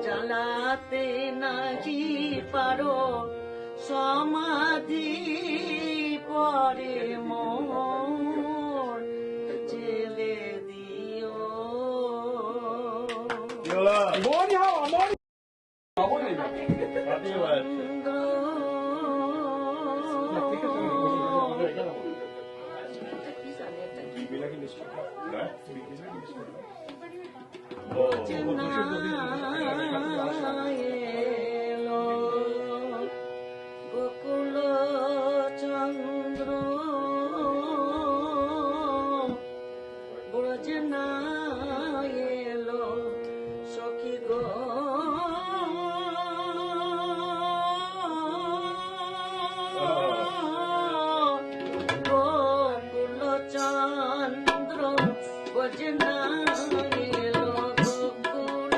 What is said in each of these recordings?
জ্বালাতে নাহি পারো সমাধি পরে মোর জেলে দিও। গোকুল চন্দ্র ব্রজনা এলো সখী গো গোকুল চন্দ্র ব্রজনা এলো গোকুল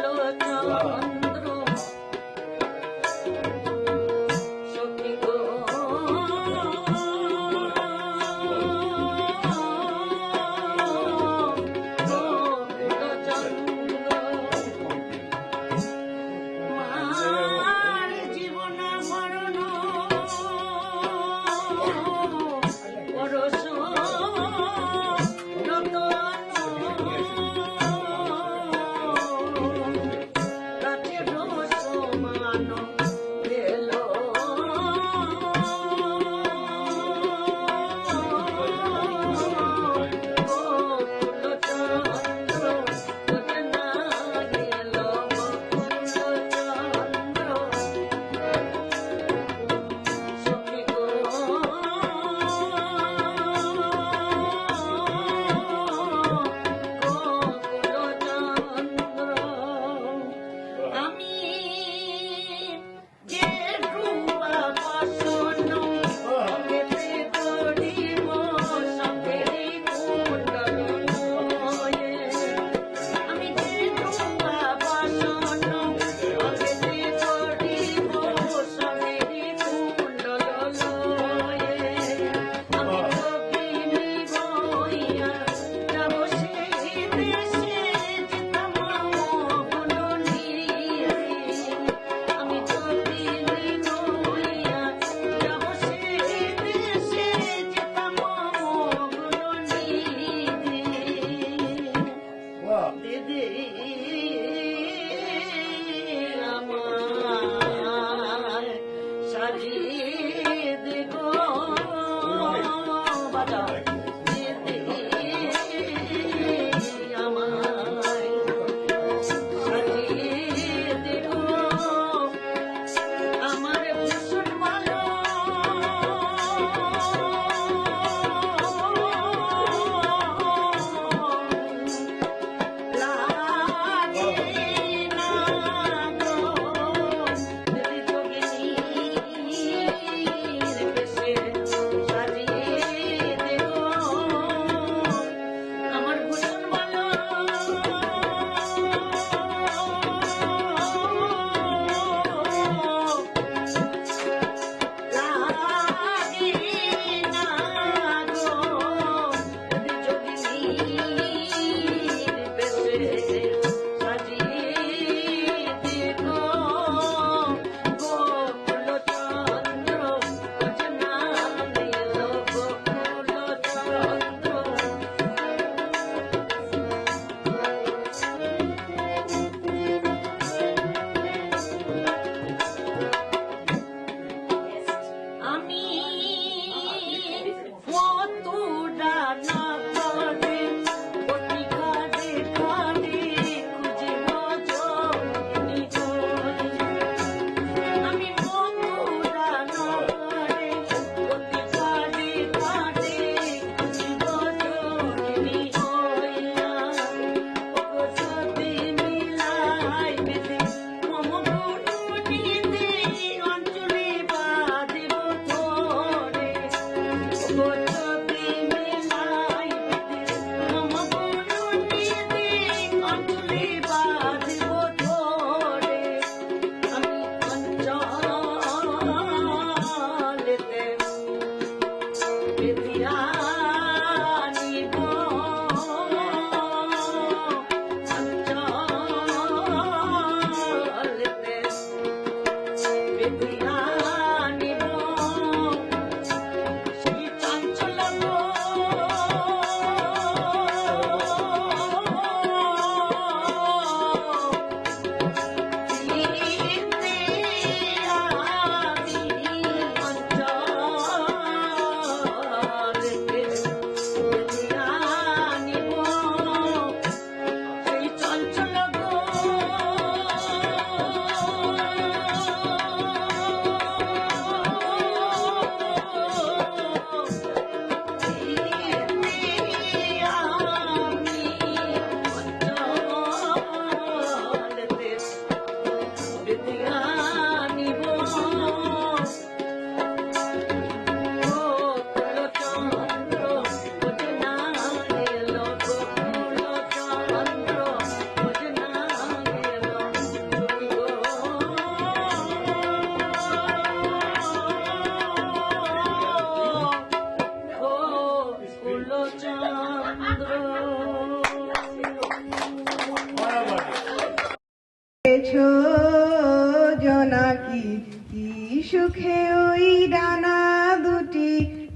জোনাকি কি সুখে ওই ডানা দুটি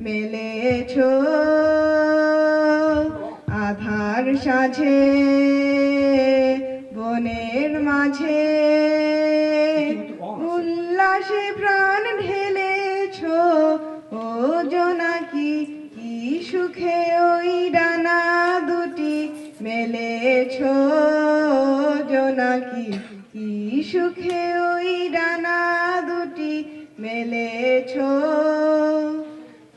মেলেছ আধার সাঝে বনের মাঝে উল্লাসে প্রাণ ঢেলেছ ও জোনাকি কি সুখে ওই ডানা দুটি মেলেছ জোনাকি কি সুখে ওই ডানা দুটি মেলেছ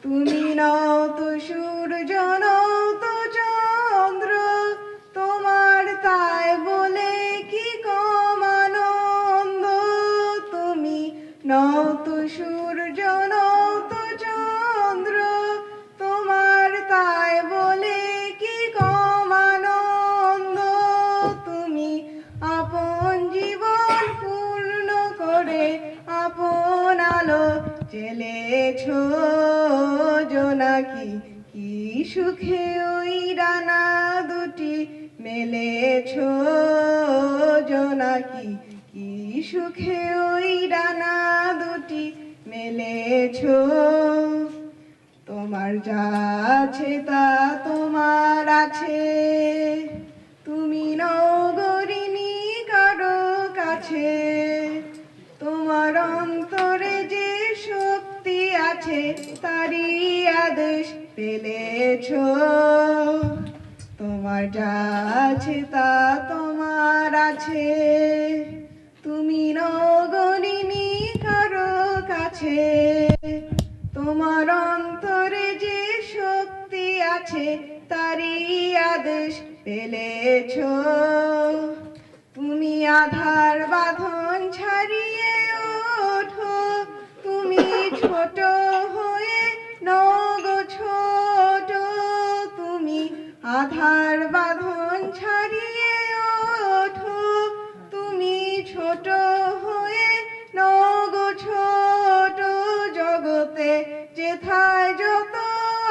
তুমি নও তো সূর্য নও তো চন্দ্র তোমার তাই বলে কি কম আনন্দ তুমি নও তো সূর্য নও তো চন্দ্র তোমার তাই বলে কি কম আনন্দ তুমি আপন জীবন পূর্ণ করে আপন আলো জ্বেলেছ জোনাকি কি সুখে ওই ডানা দুটি মেলেছ জোনাকি কি সুখে ওই ডানা দুটি মেলেছ তোমার যা আছে তা তোমার আছে তুমি নগরিনী কারো কাছে তোমার অন্তরে যে শক্তি আছে তারই আদেশ পেলেছ তোমার যা আছে তা তোমার আছে তুমি নগরিনী কারো কাছে তোমার অন্তরে যে শক্তি আছে তারই আদেশ পেলেছ তুমি আধার বাঁধন ছাড়িয়ে ওঠো তুমি ছোট হয়ে নগো ছোট তুমি আধার বাঁধন ছাড়িয়ে ওঠো তুমি ছোট হয়ে নগো ছোট জগতে যেথায় যত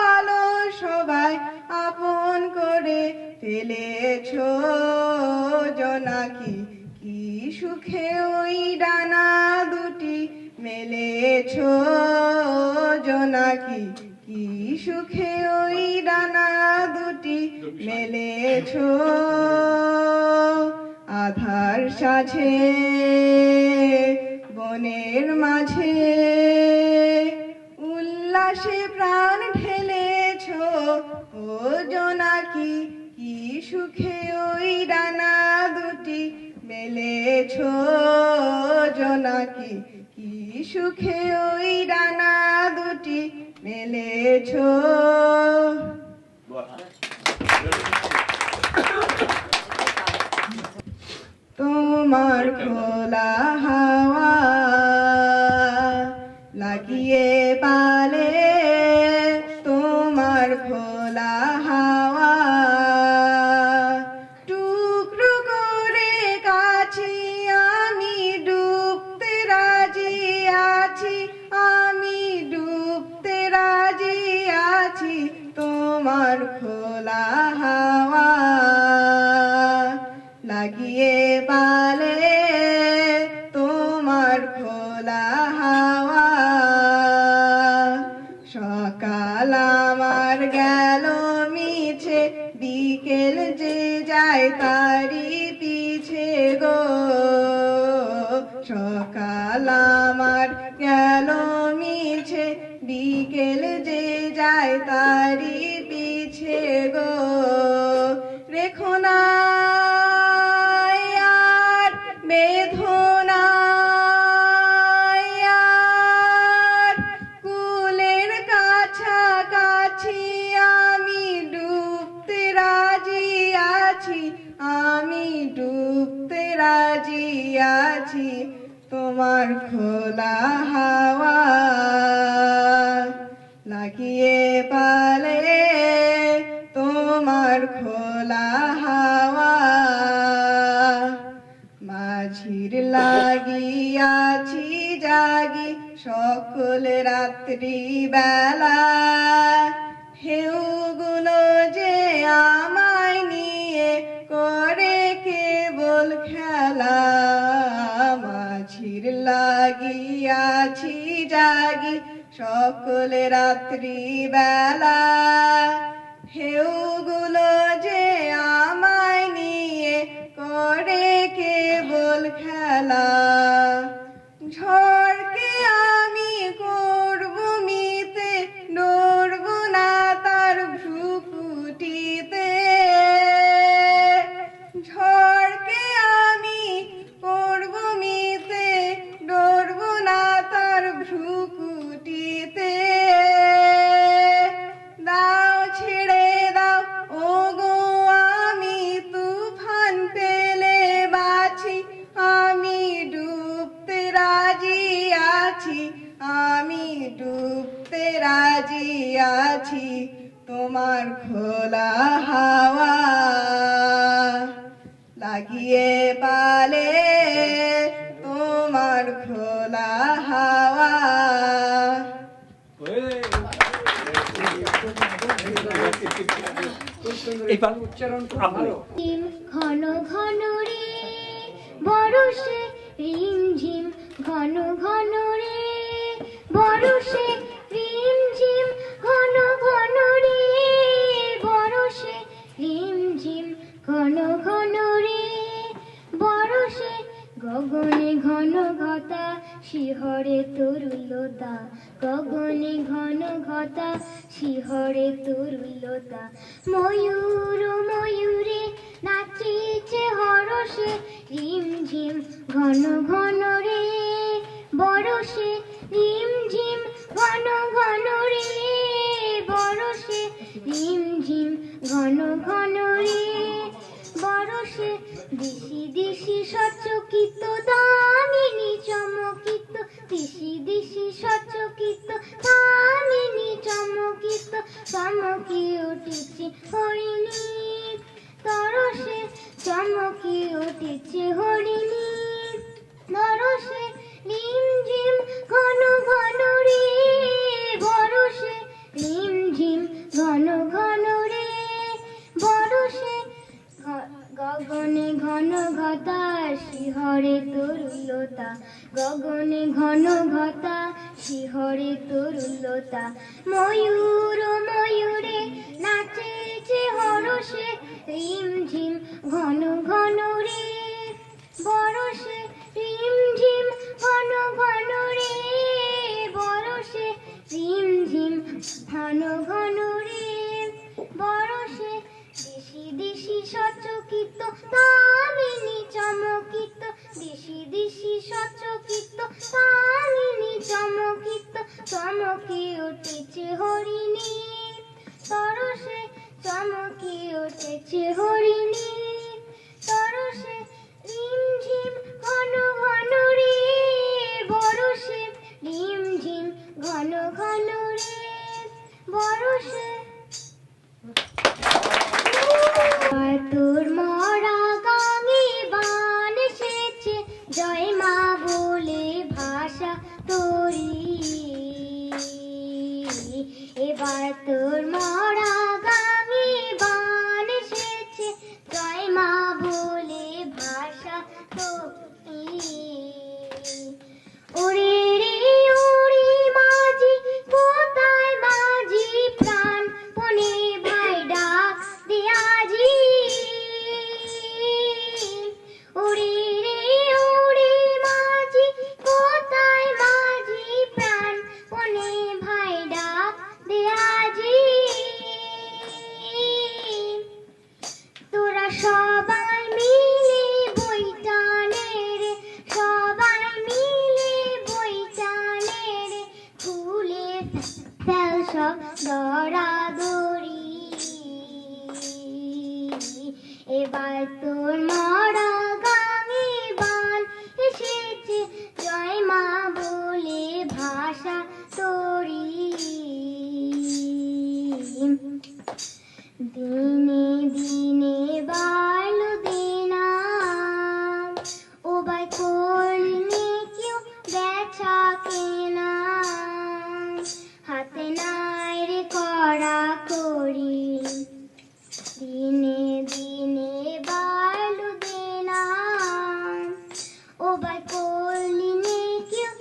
আলো সবাই আপন করে ফেলেছ জোনাকি কি সুখে ওই ডানা দুটি মেলেছ জোনাকি কি সুখে ওই ডানা দুটি মেলেছ আধার সাঝে বনের মাঝে উল্লাসে প্রাণ ঢেলেছ ও জোনাকি কি সুখে ওই ডানা দুটি মেলেছ জোনাকি কি সুখে ওই ডানা দুটি মেলেছ তোমার খোলা হাওয়া লাগিয়ে পালে তোমার খোলা হাওয়া টুকরো করে কাছি আমি ডুবতে রাজি আছি আমি ডুবতে রাজি আছি তোমার খোলা হাওয়া লাগিয়ে পালে তোমার খোলা হাওয়া সকাল আমার গেল মিছে বিকেল যে যায় তারি পিছে গো সকাল আমার গেল মিছে বিকেল যে যায় তারি পিছে গো রেখো না বেদনা কুলের কাছাকাছি আমি ডুবতে রাজি আছি আমি ডুবতে রাজি আছি তোমার খোলা হাওয়া লাগিয়ে পালে তোমার খোলা হাওয়া মাঝির লাগিয়াছি জাগি সকল রাত্রি বেলা ঢেউগুলো যে আমায় নিয়ে করে কেবল খেলা লাগিয়াছি জাগি সকল রাত্রি বেলা ঢেউগুলো যে আমায় নিয়ে করে কেবল খেলা ঝড়কে আমি করব মিতে নড়ব না তার ভ্রুকুটিতে ঝড়কে আমি করব মিতে নড়ব না তার ভ্রুকুটিতে দাও ছেড়ে দাও ও গো আমি তুফান পেলে বাছি আমি ডুবতে রাজি আছি আমি ডুবতে রাজি আছি তোমার খোলা হাওয়া লাগিয়ে পালে তোমার খোলা হাওয়া উচ্চারণ খুব ভালো। ঘন ঘন রে বরষে রিমঝিম ঘন ঘন রে বরষে রিমঝিম ঘন ঘন রে বরষে রিমঝিম ঘন ঘন রে বরষে গগনে ঘন ঘটা শিহরে তরুলতা গগনে ঘন ঘটা শিহরে তরুলতা ময়ূর ময়ূরে নাচিছে হরষে রিমঝিম ঘন ঘন রে বরষে রিমঝিম ঘন ঘন রে বরষে রিমঝিম ঘন ঘন রে বরষে দিশি দিশি সচকিত দামিনী চমকিত দিশি দিশি সচকিত দামিনী চমকিত চমকি উঠেছে হরিণী তরসে চমকি উঠেছে হরিণী নরসে রিমঝিম ঘন ঘন রে বরষে রিমঝিম ঘন ঘন রে বরষে গগনে ঘন ঘটা শিহরে তরুলতা গগনে ঘন ঘটা শিহরে তরুলতা ময়ূর ময়ূরে নাচেছে হরষে রিমঝিম ঘন ঘন রে বরষে রিমঝিম ঘন ঘন রে বরষে রিমঝিম ঘন ঘন রে বরষে দিশি দিশি সচকিত দামিনী চমকিত দিশি দিশি সচকিত দামিনী চমকিত চমকি উঠেছে হরিণী তরসে চমকি উঠেছে হরিণী তরসে রিমঝিম ঘন ঘন রে বরষে রিমঝিম ঘন ঘন রে বরষে তোর মরা গাঙে বান এসেছে জয় মা বলে ভাষা তোরি এবার তোর মরা গাঙে বান এসেছে জয় মা বলে ভাষা তোরি ওরে রে ওরে মাঝি কোথায় মাঝি প্রাণ পনে ভাই ডাক দিয়াজি ওরে রে ওরে মাঝি কোথায় মাঝি প্রাণ পনে ভাই ডাক দিয়াজি তোরা সবাই মিলে বইটা নে রে সবাই মিলে বইটা নে রে খুলে ফেল সব দরাদরি এবার তোর মরা গাঙে বান এসেছে জয় মা বলে ভাষা তোরি দিনে দিনে বাড়লো দেনা ও বাই করলে কেউ বেচা কেনা হাতে নাই রে করা করি দিনে দিনে বাড়লো দেনা ও বাই করলি নে কেউ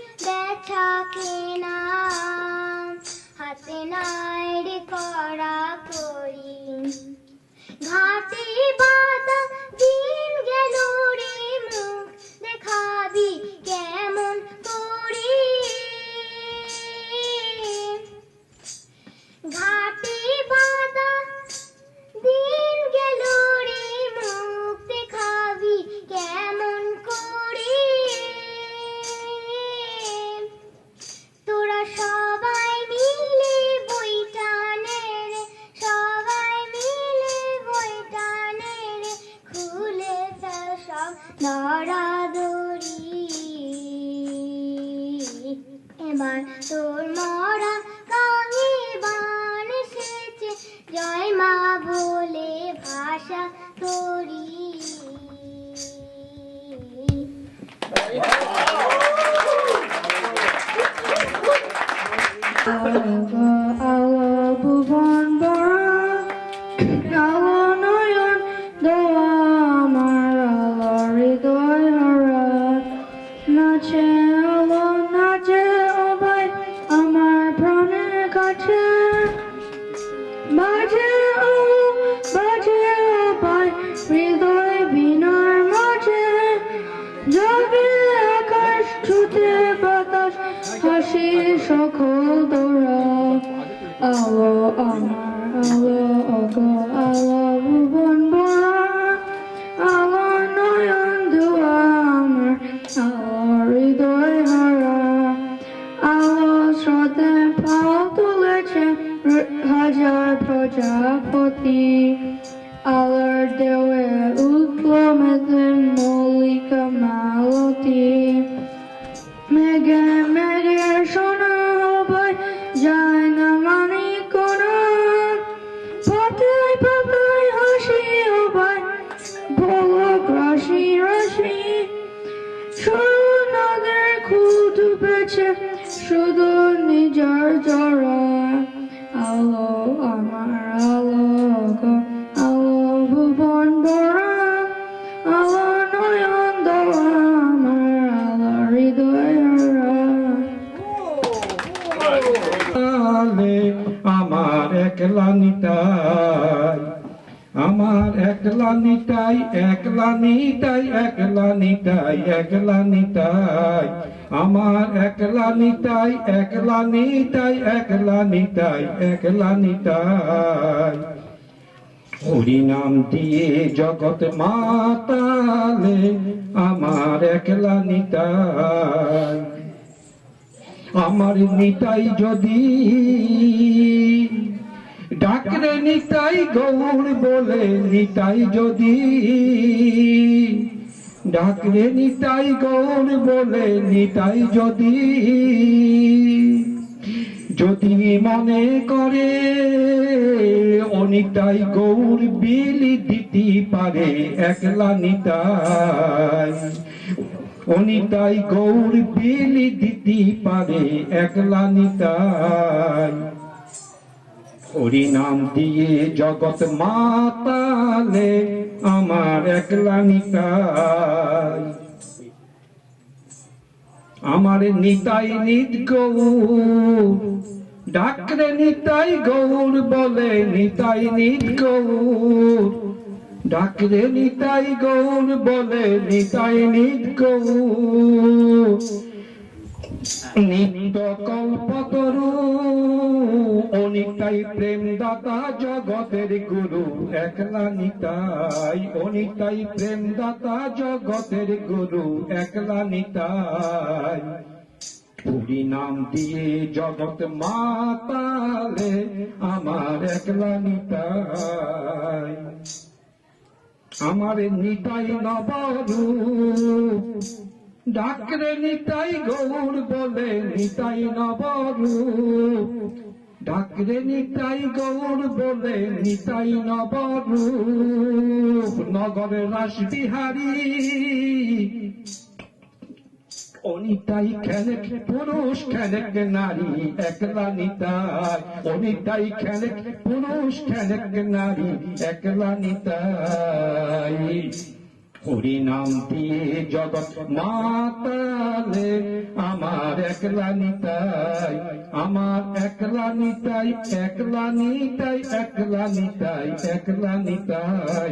আমার তোর মরা গাঙে বান এসেছে জয় মা বলে ভাষা তোরি ভুবন বড়া আলো নয়ন দোয়া আমার আলো হৃদয় হারা নাচে আলো নাচে ও ভাই আমার প্রাণের কাছে বাজে ও ভাই হৃদয় বিনার মাঝে যাবে আকাশ ছুটে বাতাস হাসি সকল দোরা আলো আমার আলো অগো আলো ভুবন বড়া আলো নয়ন ধোয়া আমার আলো হৃদয় হারা আলো স্রোতে পাও তুলেছে হাজার প্রজাপতি আলোর দেওয়ে উঠল মেঘে মল্লিকা মালতী মেঘে মেঘে শোনা হবে যায় না মানি কোনো পাতায় পাতায় হাসি হবে ভোলক রাশি রাশি সরু নদের খুব ডুবেছে শুধু নিজের জড়া আলো আমার আলো গো আলো ভুবন বড়া আলো নয়ন দোয়া আমার আলো হৃদয় আমার একলা নিতাই আমার একলা নিতাই একলা নিতাই একলা নিতাই একলা নিতাই আমার একলা নিতাই একলা নিতাই একলা নিতাই একলা নিতাই হরি নাম দিয়ে জগৎ মাতালে আমার একলা নিতাই আমার নিতাই যদি ডাকরে নিতাই গৌর বলে নিতাই যদি ডাকরে নিতাই গৌর বলে নিতাই যদি যদি মনে করে অনিতাই গৌর বিলি দিতে পারে একলা নিতাই অনিতাই গৌর বিলি দিতে পারে একলা নিতাই হরি নাম দিয়ে জগৎ মাতালে আমার একলা নিতাই আমার নিতাই নিত গৌর ডাকরে নিতাই গৌর বলে নিতাই নিত গৌর ডাকরে নিতাই গৌর বলে নিতাই নিত গৌর নিত্য কল্পতরু অনিতাই প্রেম দাতা জগতের গুরু একলা নিতাই অনিতাই প্রেম দাতা জগতের গুরু একলা নিতাই হরি নাম দিয়ে জগৎ মাতালে আমার একলা নিতাই আমার নিতাই নবরূপ ডাকরে নিতাই গৌর বলে নিতাই নবরূপ ডাকরে নিতাই গৌর বলে নিতাই নবরূপ নগরে রাস বিহারী অনিতাই খেলেক পুরুষ খেলেক নারী একলা নিতাই অনিতাই খেলেক পুরুষ খেলেক নারী একলা নিতাই হরি নাম দিয়ে জগৎ মাতালে আমার একলা নিতাই আমার একলা নিতাই একলা নিতাই একলা নিতাই একলা নিতাই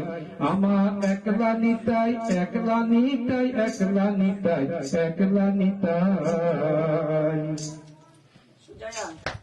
আমার একলা নিতাই একলা নিতাই একলা নিতাই একলা নিতাই সুজয়া